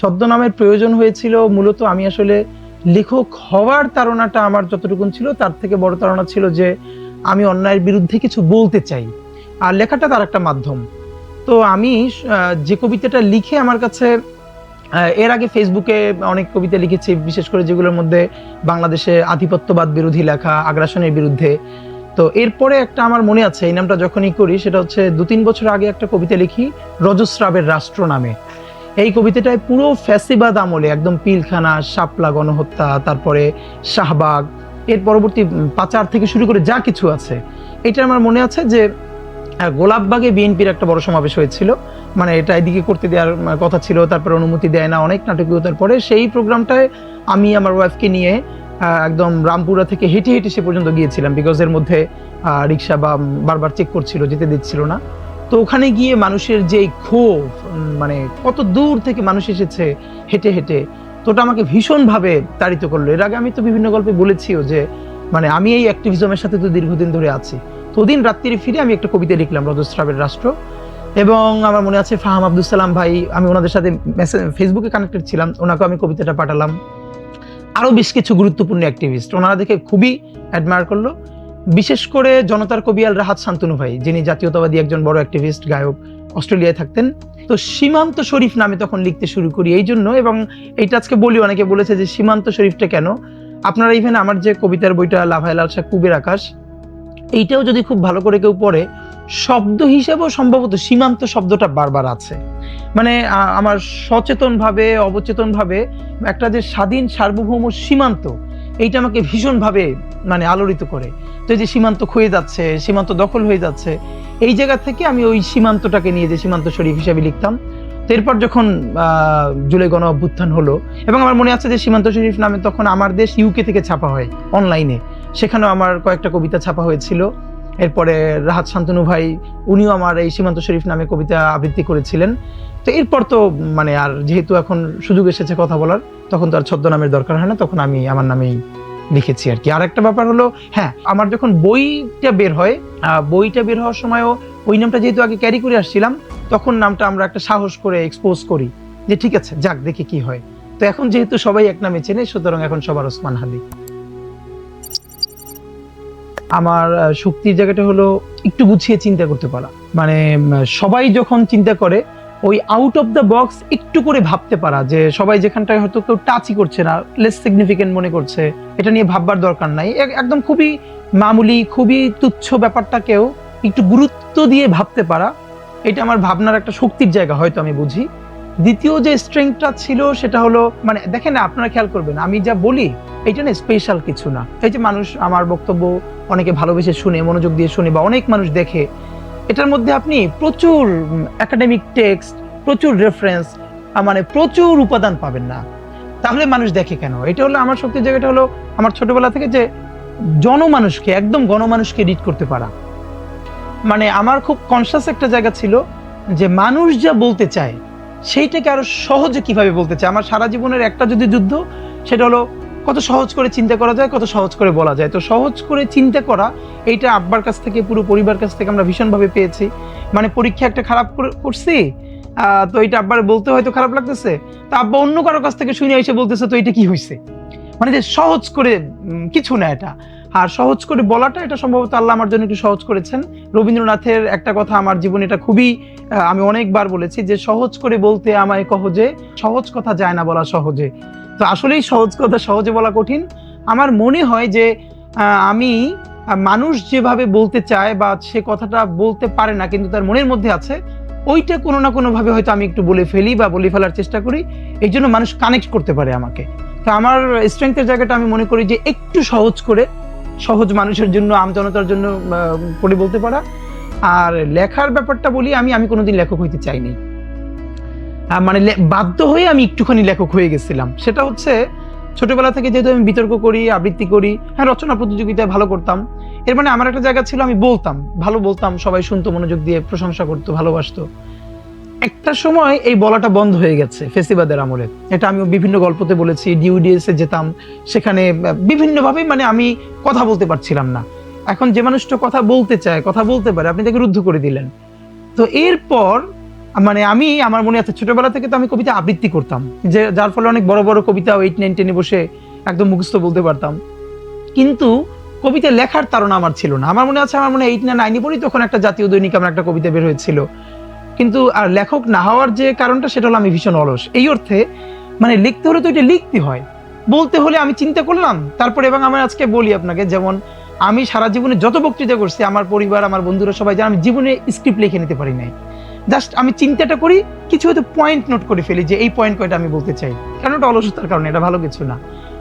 ছদ্মনামের প্রয়োজন হয়েছিল মূলত আমি আসলে লেখক হওয়ার তাড়নাটা আমার যতটুকুন ছিল তার থেকে বড় তাড়না ছিল যে আমি অন্যায়ের বিরুদ্ধে কিছু বলতে চাই, আর লেখাটা তার একটা মাধ্যম। তো আমি যে কবিতাটা লিখে আমার কাছে এর আগে ফেসবুকে অনেক কবিতা লিখেছি, বিশেষ করে যেগুলোর মধ্যে বাংলাদেশে আধিপত্যবাদ বিরোধী লেখা, আগ্রাসনের বিরুদ্ধে। তো এরপরে একটা আমার মনে আছে, এই নামটা যখনই করি সেটা হচ্ছে 2-3 বছর আগে একটা কবিতা লিখি রজস্রাবের রাষ্ট্র নামে। এই কবিতাটায় পুরো ফ্যাসিবাদ আমলে একদম পিলখানা, শাপলা গণহত্যা, তারপরে শাহবাগ, এর পরবর্তী পাচার থেকে শুরু করে যা কিছু আছে, এটা আমার মনে আছে যে গোলাপবাগে বিএনপির একটা বড় সমাবেশ হয়েছিল, মানে এটা এদিকে করতে দেওয়ার কথা ছিল, তারপরে অনুমতি দেয় না, অনেক নাটকীয়তার পরে সেই প্রোগ্রামটায় আমি আমার ওয়াইফকে নিয়ে একদম রামপুরা থেকে হেঁটে হেঁটে সে পর্যন্ত গিয়েছিলাম, বিকজ এর মধ্যে রিক্সা বা বারবার চেক করছিল, যেতে দিচ্ছিল না। তো ওখানে গিয়ে মানুষের যে ক্ষোভ, মানে কত দূর থেকে মানুষ এসেছে হেঁটে হেঁটে, তো ওটা আমাকে ভীষণভাবে তাড়িত করলো। এর আগে আমি তো বিভিন্ন গল্পে বলেছিও যে মানে আমি এই অ্যাক্টিভিজমের সাথে তো দীর্ঘদিন ধরে আছি। তো ওদিন রাত্রি ফিরে আমি একটা কবিতা লিখলাম রজস্রাবের রাষ্ট্র, এবং আমার মনে আছে ফাহাম আব্দুল সালাম ভাই, আমি ওনাদের সাথে ফেসবুকে কানেক্টেড ছিলাম, ওনাকে আমি কবিতাটা পাঠালাম। আরো বেশ কিছু গুরুত্বপূর্ণ অ্যাক্টিভিস্ট ওনারা দেখে খুবই অ্যাডমায়ার করলো, বিশেষ করে জনতার কবি আল রাহাত শান্তনু ভাই, যিনি জাতীয়তাবাদী একজন বড় অ্যাক্টিভিস্ট, গায়ক, অস্ট্রেলিয়ায় থাকতেন। তো সীমান্ত শরীফ নামে তখন লিখতে শুরু করি এই জন্য, এবং এইটা আজকে বলি, অনেকে বলেছে যে সীমান্ত শরীফটা কেন। আপনারা ইভেন আমার যে কবিতার বইটা লাভায় লালসা কুবের আকাশ, এইটাও যদি খুব ভালো করে কেউ পড়ে, শব্দ হিসেবেও সম্ভবত সীমান্ত শব্দটা বারবার আছে। মানে আমার সচেতন ভাবে অবচেতন ভাবে একটা যে স্বাধীন সার্বভৌম সীমান্ত, এইটা আমাকে ভীষণভাবে মানে আলোড়িত করে। তো এই যে সীমান্ত ক্ষয়ে যাচ্ছে, সীমান্ত দখল হয়ে যাচ্ছে, এই জায়গা থেকে আমি ওই সীমান্তটাকে নিয়ে যে সীমান্ত শরীফ হিসেবে লিখতাম। তো এরপর যখন জুলাই গণ অভ্যুত্থান হলো, এবং আমার মনে আছে যে সীমান্ত শরীফ নামে তখন আমার দেশ ইউকে থেকে ছাপা হয় অনলাইনে, সেখানেও আমার কয়েকটা কবিতা ছাপা হয়েছিল। এরপরে রাহাত শান্তনু ভাই, উনিও আমার এই সীমান্ত শরীফ নামে কবিতা আবৃত্তি করেছিলেন। তো এরপর তো মানে আর যেহেতু এখন সুযোগ এসেছে কথা বলার, তখন তো আর ছদ্মনামের দরকার হয় না, তখন আমি আমার নামেই লিখেছি আর কি। আর একটা ব্যাপার হলো, হ্যাঁ, আমার যখন বইটা বের হয়, বইটা বের হওয়ার সময়ও ওই নামটা যেহেতু আগে ক্যারি করে আসছিলাম, তখন নামটা আমরা একটা সাহস করে এক্সপোজ করি যে ঠিক আছে, যাক দেখি কি হয়। তো এখন যেহেতু সবাই এক নামে চেনে, সুতরাং এখন সবার ওসমান হাদি। আমার শক্তির জায়গাটা হলো একটু গুছিয়ে চিন্তা করতে পারা। মানে সবাই যখন চিন্তা করে, ওই আউট অফ দ্য বক্স একটু করে ভাবতে পারা, যে সবাই যেখানটায় হয়তো কেউ টাচই করছে না, লেস সিগনিফিকেন্ট মনে করছে, এটা নিয়ে ভাববার দরকার নাই, একদম খুবই মামুলি, খুবই তুচ্ছ ব্যাপারটাকেও একটু গুরুত্ব দিয়ে ভাবতে পারা, এটা আমার ভাবনার একটা শক্তির জায়গা হয়তো আমি বুঝি। দ্বিতীয় যে স্ট্রেংথটা ছিল সেটা হলো, মানে দেখেন না, আপনারা খেয়াল করবেন, আমি যা বলি এটা না স্পেশাল কিছু না। এই যে মানুষ আমার বক্তব্য অনেকে ভালোবেসে শুনে, মনোযোগ দিয়ে শুনে, বা অনেক মানুষ দেখে, এটার মধ্যে আপনি প্রচুর একাডেমিক টেক্সট, প্রচুর রেফারেন্স, মানে প্রচুর উপাদান পাবেন না। তাহলে মানুষ দেখে কেন? এটা হলো আমার শক্তির জায়গাটা হলো আমার ছোটবেলা থেকে যে জনমানুষকে, একদম গণমানুষকে রিড করতে পারা। মানে আমার খুব কনসিয়াস একটা জায়গা ছিল যে মানুষ যা বলতে চায় সেইটাকে আরো সহজে কিভাবে বলতে চায়। আমার সারা জীবনের একটা যদি যুদ্ধ, সেটা হলো কত সহজ করে চিন্তা করা যায়, কত সহজ করে বলা যায়। তো সহজ করে চিন্তা করা, এইটা আব্বার কাছ থেকে, পুরো পরিবার কাছ থেকে আমরা ভীষণভাবে পেয়েছি। মানে পরীক্ষা একটা খারাপ করছি, তো এটা আব্বার বলতে হয়তো খারাপ লাগতেছে, তো আব্বা অন্য কারো কাছ থেকে শুনে এসে বলতেছে তো এটা কি হয়েছে। মানে যে সহজ করে কিছু না এটা, আর সহজ করে বলাটা, এটা সম্ভবত আল্লাহ আমার জন্য একটু সহজ করেছেন। রবীন্দ্রনাথের একটা কথা আমার জীবনে, এটা খুবই আমি অনেকবার বলেছি, যে সহজ করে বলতে আমায় কহজে, সহজ কথা যায় না বলা সহজে। তো আসলেই সহজ কথা সহজে বলা কঠিন। আমার মনে হয় যে আমি মানুষ যেভাবে বলতে চায় বা সে কথাটা বলতে পারে না কিন্তু তার মনের মধ্যে আছে, ওইটা কোনো না কোনো ভাবে হয়তো আমি একটু বলে ফেলি বা বলে ফেলার চেষ্টা করি, এই জন্য মানুষ কানেক্ট করতে পারে আমাকে। তো আমার স্ট্রেংথের জায়গাটা আমি মনে করি যে একটু সহজ করে, সহজ মানুষের জন্য, আমজনতার জন্য করে বলতে পারা। আর লেখার ব্যাপারটা বলি, আমি কোনোদিন লেখক হইতে চাইনি, মানে বাধ্য হয়ে আমি একটুখানি লেখক হয়ে গেছিলাম। সেটা হচ্ছে ছোটবেলা থেকে যেহেতু আমি বিতর্ক করি, আবৃত্তি করি, হ্যাঁ রচনা প্রতিযোগিতায় ভালো করতাম, এর মানে আমার একটা জায়গা ছিল আমি বলতাম, ভালো বলতাম, সবাই শুনতো, মনোযোগ দিয়ে প্রশংসা করতো, ভালোবাসতো। একটা সময় এই বলাটা বন্ধ হয়ে গেছে ফেসিবাদের আমলে। এটা আমি বিভিন্ন গল্পতে বলেছি, ডিউডিএস এ যেতাম, সেখানে বিভিন্নভাবে মানে আমি কথা বলতে পারছিলাম না। এখন যে মানুষটা কথা বলতে চায়, কথা বলতে পারে, আপনি তাকে রুদ্ধ করে দিলেন। তো এরপর মানে আমি আমার মনে আছে ছোটবেলা থেকে তো আমি কবিতা আবৃত্তি করতাম, যে যার ফলে অনেক বড় বড় কবিতা 8, 9, 10 বসে একদম মুখস্থ বলতে পারতাম। কিন্তু কবিতা লেখার তাড়না আমার ছিল না। আমার মনে আছে আমার মনে 8 না 9 পড়ি তখন একটা জাতীয় দৈনিক আমার একটা কবিতা বের হয়েছিল। কিন্তু আর লেখক না হওয়ার যে কারণটা সেটা হলো আমি ভীষণ অলস। এই অর্থে মানে লিখতে হলে তো এটা লিখতে হয়, বলতে হলে আমি চিন্তা করলাম তারপরে। এবং আমি আজকে বলি আপনাকে, যেমন আমি সারা জীবনে যত বক্তৃতা করছি, আমার পরিবার আমার বন্ধুরা সবাই জানে আমি জীবনে স্ক্রিপ্ট লিখে নিতে পারি নাই। জাস্ট আমি চিন্তাটা করি, কিছু হয়তো পয়েন্ট নোট করে ফেলি যে এই পয়েন্ট কয়টা আমি বলতে চাই, কারণ ওটা অলসতার কারণে, এটা ভালো কিছু না।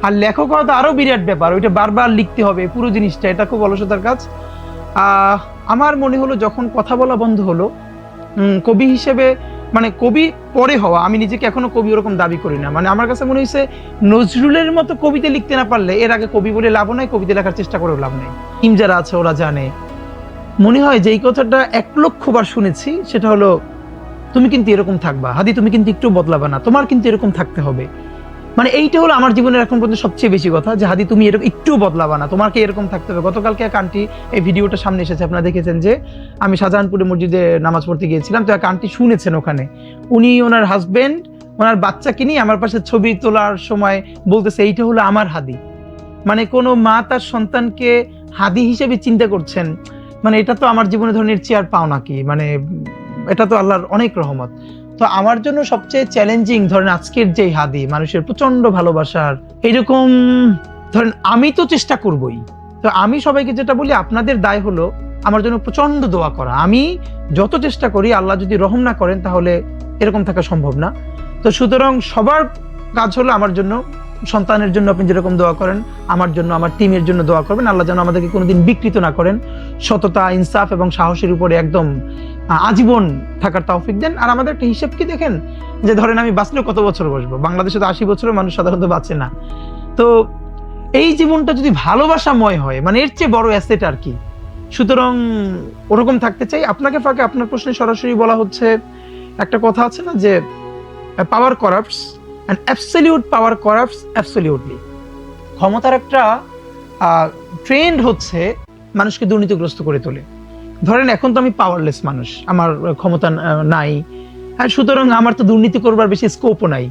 আর লেখক হওয়া তো আরো বিরাট ব্যাপার, ওইটা বারবার লিখতে হবে পুরো জিনিসটা, এটা খুব অলসতার কাজ। আমার মনে হলো যখন কথা বলা বন্ধ হলো, কবি হিসেবে মানে কবি পরে হওয়া, আমি নিজেকে এখনো কবি ওরকম দাবি করি না। মানে আমার কাছে মনে হয়েছে নজরুলের মতো কবিতা লিখতে না পারলে এর আগে কবি বলে লাভ নাই, কবিতা লেখার চেষ্টা করেও লাভ নেই। টিম যারা আছে ওরা জানে। মনে হয় যে এই কথাটা 1,00,000 বার শুনেছি, সেটা হলো তুমি কিন্তু এরকম থাকবা হাদি, তুমি কিন্তু একটু বদলাবা না, তোমার কিন্তু এরকম থাকতে হবে। মানে এইটা হলো আমার জীবনের এখন পর্যন্ত সবচেয়ে বেশি কথা, যে হাদি তুমি এরকম একটু বদলাবা না, তোমাকে এরকম থাকতে হবে। গতকালকে এক আন্টি, এই ভিডিওটা সামনে এসেছে, আপনারা দেখেছেন যে আমি শাহজাহানপুরে মসজিদে নামাজ পড়তে গিয়েছিলাম, তো এক আন্টি শুনেছেন ওখানে, উনি ওনার হাজবেন্ড ওনার বাচ্চাকে নিয়ে আমার পাশে ছবি তোলার সময় বলতেছে এইটা হলো আমার হাদি। মানে কোনো মা তার সন্তানকে হাদি হিসেবে চিন্তা করছেন, মানে এটা তো আমার জীবনে ধরনের চেয়ার পাও নাকি, মানে এটা তো আল্লাহর অনেক রহমত। তো আমার জন্য সবচেয়ে চ্যালেঞ্জিং ধরেন আজকের যে হাদি, মানুষের প্রচন্ড ভালোবাসার এরকম, ধরেন আমি তো চেষ্টা করবই। তো আমি সবাইকে যেটা বলি, আপনাদের দায় হলো আমার জন্য প্রচন্ড দোয়া করা। আমি যত চেষ্টা করি, আল্লাহ যদি রহম না করেন তাহলে এরকম থাকা সম্ভব না। তো সুতরাং সবার কাজ হলো আমার জন্য, সন্তানের জন্য আপনি যেরকম দোয়া করেন, আমার জন্য আমার টিমের জন্য দোয়া করবেন। আল্লাহ যেন আমাদেরকে কোনোদিন বিকৃত না করেন, সততা ইনসাফ এবং সাহসের উপরে একদম আজীবন থাকার তৌফিক দেন। আর আমাদের একটা হিসেব কি দেখেন, যে ধরেন আমি বাঁচলেও কত বছর বসবো, বাংলাদেশে তো 80 বছরের মানুষ সাধারণত বাঁচে না। তো এই জীবনটা যদি ভালোবাসাময় হয়, মানে এর চেয়ে বড় অ্যাসেট আর কি। সুতরাং ওরকম থাকতে চাই। আপনাকে ফাঁকে আপনার প্রশ্নে সরাসরি বলা হচ্ছে, একটা কথা আছে না যে power corrupts and absolute power corrupts absolutely. ক্ষমতার একটা ট্রেন্ড হচ্ছে মানুষকে দুর্নীতিগ্রস্ত করে তোলে। ধরেন এখন তো আমি পাওয়ারলেস মানুষ, আমার ক্ষমতা নাই, আর সুতরাং আমার তো দুর্নীতি করবার বেশি স্কোপও নাই।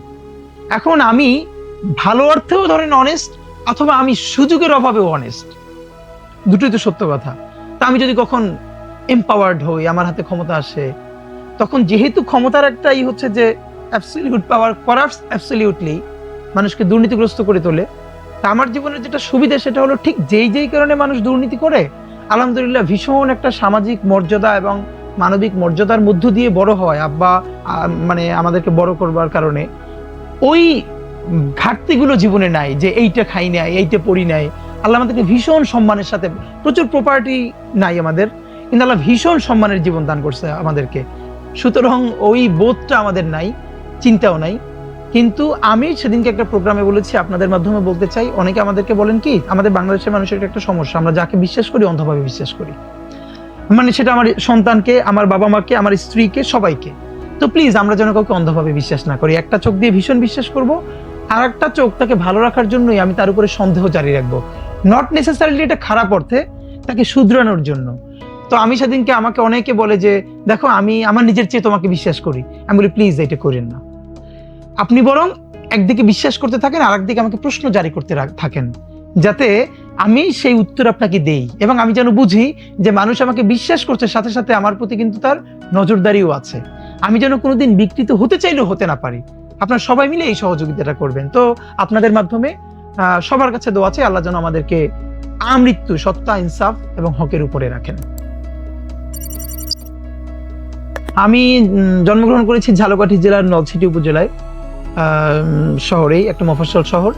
এখন আমি ভালো অর্থেও ধরেন অনেস্ট, অথবা আমি সুযোগের অভাবেও অনেস্ট, দুটোই তো সত্য কথা। তা আমি যদি কখন এম্পাওয়ার্ড হই, আমার হাতে ক্ষমতা আসে, তখন যেহেতু ক্ষমতার একটাই হচ্ছে যে অ্যাবসলিউট পাওয়ার করাপ্টস অ্যাবসলিউটলি, মানুষকে দুর্নীতিগ্রস্ত করে তোলে। তা আমার জীবনের যেটা সুবিধা সেটা হলো ঠিক যেই কারণে মানুষ দুর্নীতি করে, আলহামদুলিল্লাহ ভীষণ একটা সামাজিক মর্যাদা এবং মানবিক মর্যাদার মধ্য দিয়ে বড় হয় আব্বা, মানে আমাদেরকে বড় করবার কারণে ওই ঘাটতিগুলো জীবনে নাই, যে এইটা খাই নাই, এইটা পড়ি নাই। আল্লাহ আমাদেরকে ভীষণ সম্মানের সাথে, প্রচুর প্রপার্টি নাই আমাদের, কিন্তু আল্লাহ ভীষণ সম্মানের জীবন দান করছে আমাদেরকে। সুতরাং ওই বোধটা আমাদের নাই, চিন্তাও নাই। কিন্তু আমি সেদিনকে একটা প্রোগ্রামে বলেছি, আপনাদের মাধ্যমে বলতে চাই, অনেকে আমাদেরকে বলেন কি, আমাদের বাংলাদেশের মানুষের একটা সমস্যা, আমরা যাকে বিশ্বাস করি অন্ধভাবে বিশ্বাস করি। মানে সেটা আমার সন্তানকে, আমার বাবা মাকে, আমার স্ত্রীকে, সবাইকে। তো প্লিজ আমরা যেন কাউকে অন্ধভাবে বিশ্বাস না করি। একটা চোখ দিয়ে ভীষণ বিশ্বাস করব, আর একটা চোখ তাকে ভালো রাখার জন্যই আমি তার উপরে সন্দেহ জারি রাখবো, নট নেসেসারিলি এটা খারাপ অর্থে, তাকে শুধরানোর জন্য। তো আমি সেদিনকে, আমাকে অনেকে বলে যে দেখো আমি আমার নিজের চেয়ে তোমাকে বিশ্বাস করি। আমি বলি প্লিজ এটা করেন না, আপনি বরং একদিকে বিশ্বাস করতে থাকেন, আর একদিকে আমাকে প্রশ্ন জারি করতে থাকেন, যাতে আমি সেই উত্তর আপনাকে দেই, এবং আমি যেন বুঝি যে মানুষ আমাকে বিশ্বাস করছে, সাথে সাথে আমার প্রতি কিন্তু তার নজরদারিও আছে। আমি যেন কোনোদিন বিকৃত হতে চাইলেও হতে না পারি। আপনারা সবাই মিলে এই সহযোগিতাটা করবেন। তো আপনাদের মাধ্যমে সবার কাছে দোয়া আছে, আল্লাহ যেন আমাদেরকে আমৃত্যু সত্তা, ইনসাফ এবং হকের উপরে রাখেন। আমি জন্মগ্রহণ করেছি ঝালকাঠি জেলার নলছিটি উপজেলায়, শহরেই, একটা মফস্বল শহর।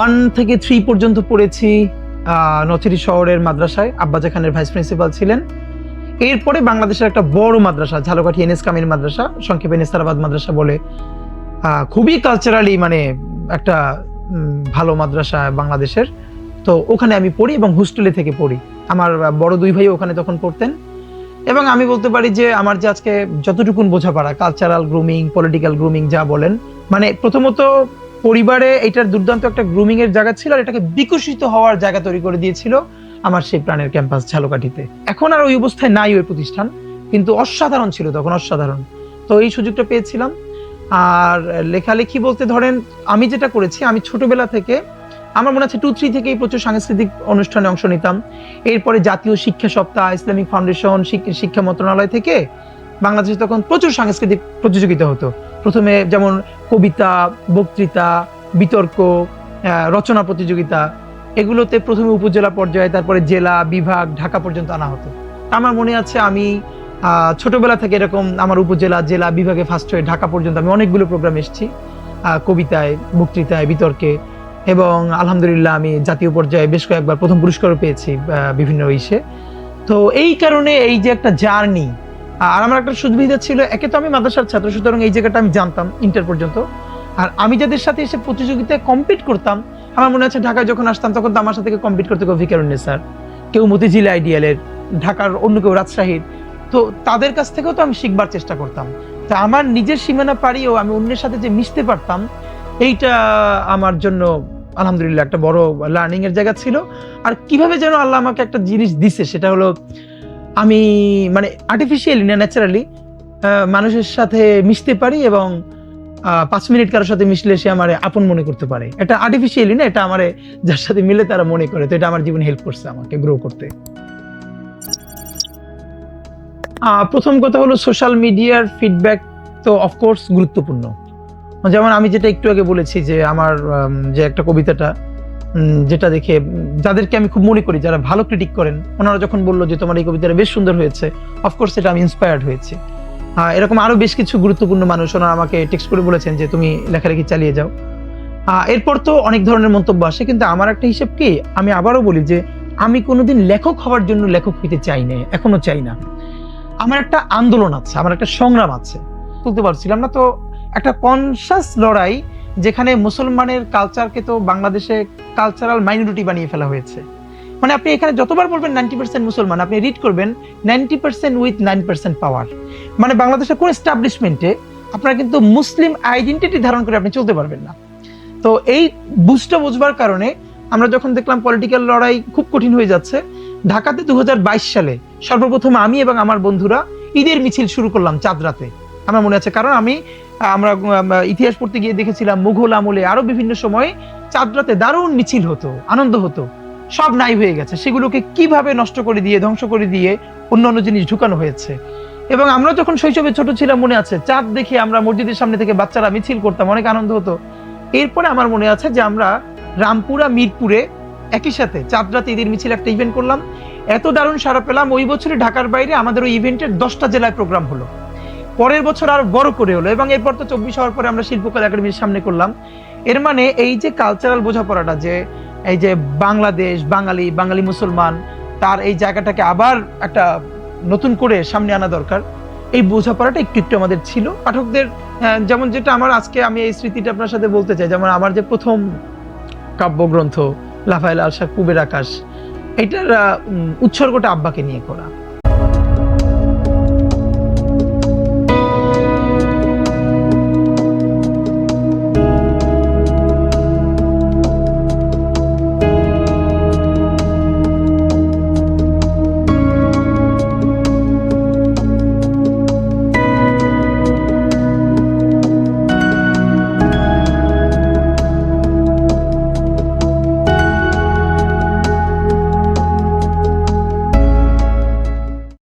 1 থেকে 3 পর্যন্ত পড়েছি নলছিটি শহরের মাদ্রাসায়, আব্বাজা খানের ভাইস প্রিন্সিপাল ছিলেন। এরপরে বাংলাদেশের একটা বড় মাদ্রাসা, ঝালকাঠি এনএস কামিল মাদ্রাসা, সংক্ষেপে নেসারাবাদ মাদ্রাসা বলে, খুবই কালচারালি মানে একটা ভালো মাদ্রাসা বাংলাদেশের। তো ওখানে আমি পড়ি এবং হোস্টেলে থেকে পড়ি। আমার বড় 2 ভাই ওখানে তখন পড়তেন। এবং আমি বলতে পারি যে আমার যে আজকে যতটুকুন বোঝাপড়া, কালচারাল গ্রুমিং, পলিটিক্যাল গ্রুমিং যা বলেন, মানে প্রথমত পরিবারে এটার দুর্দান্ত একটা গ্রুমিং এর জায়গা ছিল, আর এটাকে বিকশিত হওয়ার জায়গা তৈরি করে দিয়েছিল আমার সেই প্রাণের ক্যাম্পাস ঝালকাঠিতে। এখন আর ওই অবস্থায় নাই ওই প্রতিষ্ঠান, কিন্তু অসাধারণ ছিল তখন, অসাধারণ। তো এই সুযোগটা পেয়েছিলাম। আর লেখালেখি বলতে ধরেন আমি যেটা করেছি, আমি ছোটবেলা থেকে আমার মনে আছে 2-3 থেকেই প্রচুর সাংস্কৃতিক অনুষ্ঠানে অংশ নিতাম। এরপরে জাতীয় শিক্ষা সপ্তাহ, ইসলামিক ফাউন্ডেশন, শিক্ষা মন্ত্রণালয় থেকে বাংলাদেশে তখন প্রচুর সাংস্কৃতিক প্রতিযোগিতা হতো। প্রথমে যেমন কবিতা, বক্তৃতা, বিতর্ক, রচনা প্রতিযোগিতা, এগুলোতে প্রথমে উপজেলা পর্যায়ে, তারপরে জেলা, বিভাগ, ঢাকা পর্যন্ত আনা হতো। আমার মনে আছে আমি ছোটবেলা থেকে এরকম আমার উপজেলা, জেলা, বিভাগে ফার্স্ট হয়ে ঢাকা পর্যন্ত আমি অনেকগুলো প্রোগ্রাম এসেছি, কবিতায়, বক্তৃতায়, বিতর্কে, এবং আলহামদুলিল্লাহ আমি জাতীয় পর্যায়ে বেশ কয়েকবার প্রথম পুরস্কারও পেয়েছি বিভিন্ন ইসে। তো এই কারণে এই যে একটা জার্নি, আর আমার একটা সুবিধা ছিল, একে তো আমি মাদ্রাসার ছাত্র, সুতরাং এই জায়গাটা আমি জানতাম ইন্টার পর্যন্ত। আর আমি যাদের সাথে এসে প্রতিযোগিতায় কম্পিট করতাম, আমার মনে আছে ঢাকায় যখন আসতাম তখন তো আমার সাথে কম্পিট করতে কেউ ভিকারুন্নেস স্যার, কেউ মতিঝিল আইডিয়ালের, ঢাকার অন্য কেউ রাজশাহীর। তো তাদের কাছ থেকেও তো আমি শিখবার চেষ্টা করতাম। তা আমার নিজের সীমানা পাড়িয়েও আমি অন্যের সাথে যে মিশতে পারতাম, এইটা আমার জন্য আলহামদুলিল্লাহ একটা বড় লার্নিং এর জায়গা ছিল। আর কিভাবে যেন আল্লাহ আমাকে একটা জিনিস দিছে, সেটা হলো আমি মানে আর্টিফিশিয়ালি না ন্যাচারালি মানুষের সাথে মিশতে পারি, এবং 5 মিনিট কারোর সাথে মিশলে সে আমার আপন মনে করতে পারে। এটা আর্টিফিশিয়ালি না, এটা আমার যার সাথে মিলে তারা মনে করে। তো এটা আমার জীবনে হেল্প করছে আমাকে গ্রো করতে। প্রথম কথা হলো সোশ্যাল মিডিয়ার ফিডব্যাক তো অফকোর্স গুরুত্বপূর্ণ। যেমন আমি যেটা একটু আগে বলেছি যে আমার যে একটা কবিতাটা যেটা দেখে যাদেরকে আমি খুব মনে করি, যারা ভালো ক্রিটিক করেন, ওনারা যখন বললো যে তোমার এই কবিতাটা বেশ সুন্দর হয়েছে, অফকোর্স এটা আমি ইন্সপায়ার্ড হয়েছি। এরকম আরো বেশ কিছু গুরুত্বপূর্ণ মানুষ ওনারা আমাকে টেক্সট করে বলেছেন যে তুমি লেখালেখি চালিয়ে যাও। এরপর তো অনেক ধরনের মন্তব্য আসে, কিন্তু আমার একটা হিসেব কি, আমি আবারও বলি যে আমি কোনোদিন লেখক হওয়ার জন্য লেখক হইতে চাই না, এখনো চাই না। আমার একটা আন্দোলন আছে, আমার একটা সংগ্রাম আছে, তুলতে পারছিলাম না। তো একটা কনসাস লড়াই, যেখানে মুসলমানের কালচারকে তো বাংলাদেশে কালচারাল মাইনরিটি বানিয়ে ফেলা হয়েছে। মানে আপনি এখানে যতবার বলবেন 90% মুসলমান, আপনি রিড করবেন 90% উইথ 9% পাওয়ার। মানে বাংলাদেশের কোন এস্টাবলিশমেন্টে আপনারা কিন্তু মুসলিম আইডেন্টিটি ধারণ করে আপনি চলতে পারবেন না। তো এই বুঝটা বুঝবার কারণে আমরা যখন দেখলাম পলিটিক্যাল লড়াই খুব কঠিন হয়ে যাচ্ছে, ঢাকাতে 2022 সালে সর্বপ্রথম আমি এবং আমার বন্ধুরা ঈদের মিছিল শুরু করলাম চাঁদরাতে। আমার মনে আছে, কারণ আমরা ইতিহাস পড়তে গিয়ে দেখেছিলাম মুঘল আমলে আরো বিভিন্ন সময় চাঁদরাতে দারুণ মিছিল হতো, আনন্দ হতো, সব নাই হয়ে গেছে। সেগুলোকে কিভাবে নষ্ট করে দিয়ে, ধ্বংস করে দিয়ে অন্য জিনিস ঢুকানো হয়েছে। এবং আমরা যখন শৈশবে ছোট ছিলাম, মনে আছে চাঁদ দেখে আমরা মসজিদের সামনে থেকে বাচ্চারা মিছিল করতাম, অনেক আনন্দ হতো। এরপরে আমার মনে আছে যে আমরা রামপুরা, মিরপুরে একই সাথে চাঁদরাতে ঈদের মিছিল একটা ইভেন্ট করলাম। এত দারুণ সাড়া পেলাম, ওই বছরে ঢাকার বাইরে আমাদের ওই ইভেন্টের 10টা জেলায় প্রোগ্রাম হলো। পরের বছর আরো বড় করে হলো, এবং এরপর তো 24 হওয়ার পরে আমরা শিল্পকলা একাডেমির সামনে করলাম। এর মানে এই যে কালচারাল বোঝাপড়াটা, যে এই যে বাংলাদেশ, বাঙালি মুসলমান, তার এই জায়গাটাকে আবার একটা নতুন করে সামনে আনা দরকার, এই বোঝাপড়াটা একটু একটু আমাদের ছিল। পাঠকদের যেমন যেটা আমার আজকে আমি এই স্মৃতিটা আপনার সাথে বলতে চাই, যেমন আমার যে প্রথম কাব্যগ্রন্থ লাফায়েল আল শাহ কুবের আকাশ, এটার উৎসর্গটা আব্বাকে নিয়ে করা।